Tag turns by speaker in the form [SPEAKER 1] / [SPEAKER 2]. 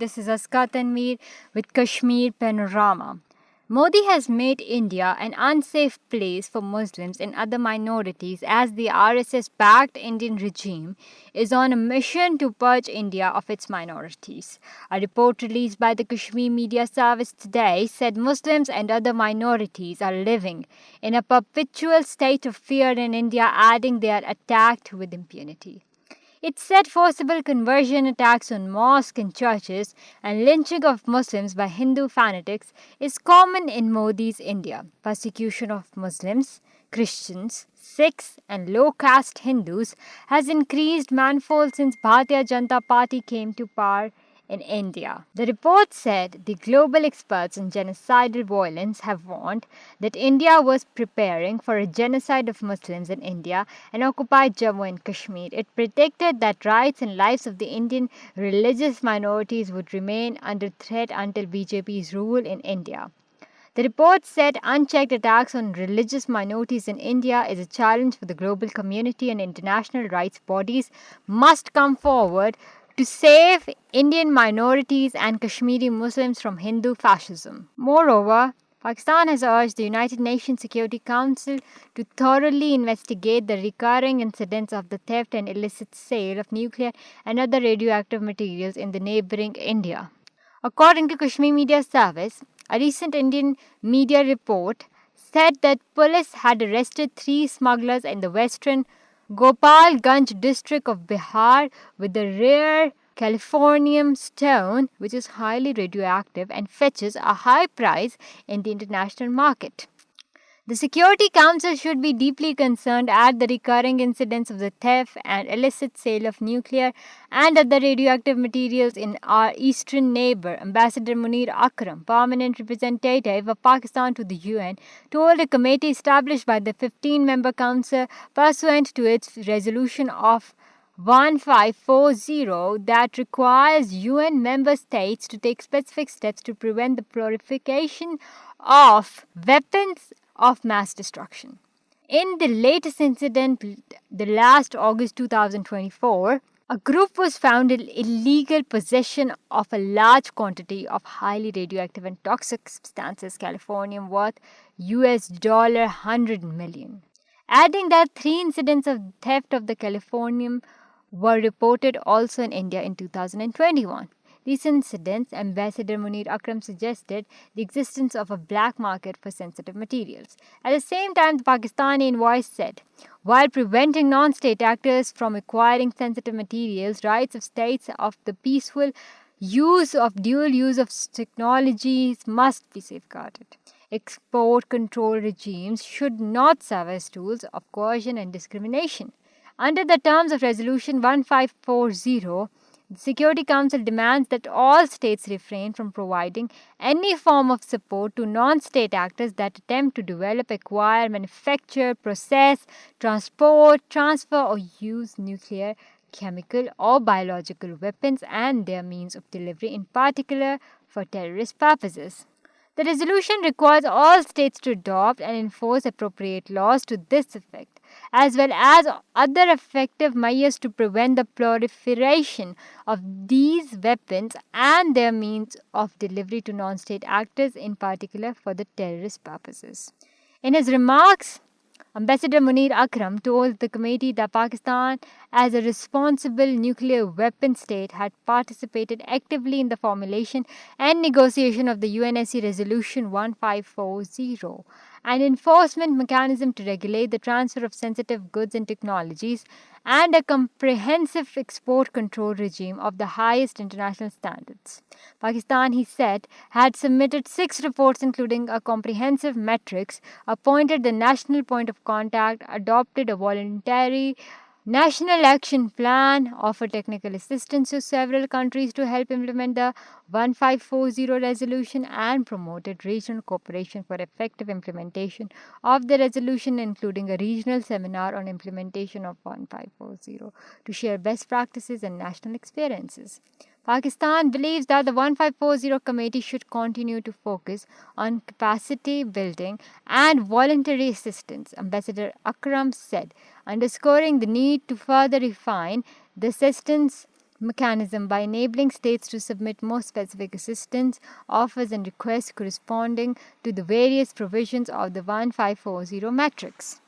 [SPEAKER 1] This is Aska Tanveer with Kashmir Panorama. Modi has made India an unsafe place for Muslims and other minorities as the RSS-backed Indian regime is on a mission to purge India of its minorities. A report released by the Kashmir Media Service today said Muslims and other minorities are living in a perpetual state of fear in India, adding they are attacked with impunity. It said forcible conversion attacks on mosques and churches and lynching of Muslims by Hindu fanatics is common in Modi's India. Persecution of Muslims, Christians, Sikhs, and low caste Hindus has increased manifold since Bharatiya Janata Party came to power in India. The report said the global experts on genocidal violence have warned that India was preparing for a genocide of Muslims in India and occupied Jammu and Kashmir. It predicted that rights and lives of the Indian religious minorities would remain under threat until BJP's rule in India. The report said unchecked attacks on religious minorities in India is a challenge for the global community and international rights bodies must come forward to save Indian minorities and Kashmiri Muslims from Hindu fascism. Moreover, Pakistan has urged the United Nations Security Council to thoroughly investigate the recurring incidents of the theft and illicit sale of nuclear and other radioactive materials in the neighboring India. According to Kashmir Media Service, a recent Indian media report said that police had arrested 3 smugglers in the western Gopalganj district of Bihar with the rare californium stone, which is highly radioactive and fetches a high price in the international market. The Security Council should be deeply concerned at the recurring incidents of the theft and illicit sale of nuclear and other radioactive materials in our eastern neighbor. Ambassador Munir Akram, permanent representative of Pakistan to the UN, told a committee established by the 15-member council pursuant to its resolution of 1540 that requires UN member states to take specific steps to prevent the proliferation of weapons of mass destruction. In the latest incident, the last August 2024, a group was found in illegal possession of a large quantity of highly radioactive and toxic substances, californium, worth $100 million. Adding that 3 incidents of theft of the californium were reported also in India in 2021. These incidents, Ambassador Munir Akram suggested the existence of a black market for sensitive materials. At the same time, the Pakistani envoy said, while preventing non-state actors from acquiring sensitive materials, rights of states of the peaceful use of dual use of technologies must be safeguarded. Export control regimes should not serve as tools of coercion and discrimination. Under the terms of Resolution 1540, the Security Council demands that all states refrain from providing any form of support to non-state actors that attempt to develop, acquire, manufacture, process, transport, transfer or use nuclear, chemical or biological weapons and their means of delivery, in particular for terrorist purposes. The resolution requires all states to adopt and enforce appropriate laws to this effect, as well as other effective measures to prevent the proliferation of these weapons and their means of delivery to non-state actors, in particular for the terrorist purposes. In his remarks, Ambassador Munir Akram told the committee that Pakistan, as a responsible nuclear weapon state, had participated actively in the formulation and negotiation of the UNSC Resolution 1540, an enforcement mechanism to regulate the transfer of sensitive goods and technologies, and a comprehensive export control regime of the highest international standards. Pakistan, he said, had submitted 6 reports including a comprehensive matrix, appointed the national point of contact, adopted a voluntary National Action Plan, offered technical assistance to several countries to help implement the 1540 resolution, and promoted regional cooperation for effective implementation of the resolution, including a regional seminar on implementation of 1540 to share best practices and national experiences. Pakistan believes that the 1540 committee should continue to focus on capacity building and voluntary assistance, Ambassador Akram said, underscoring the need to further refine the assistance mechanism by enabling states to submit more specific assistance offers and requests corresponding to the various provisions of the 1540 matrix.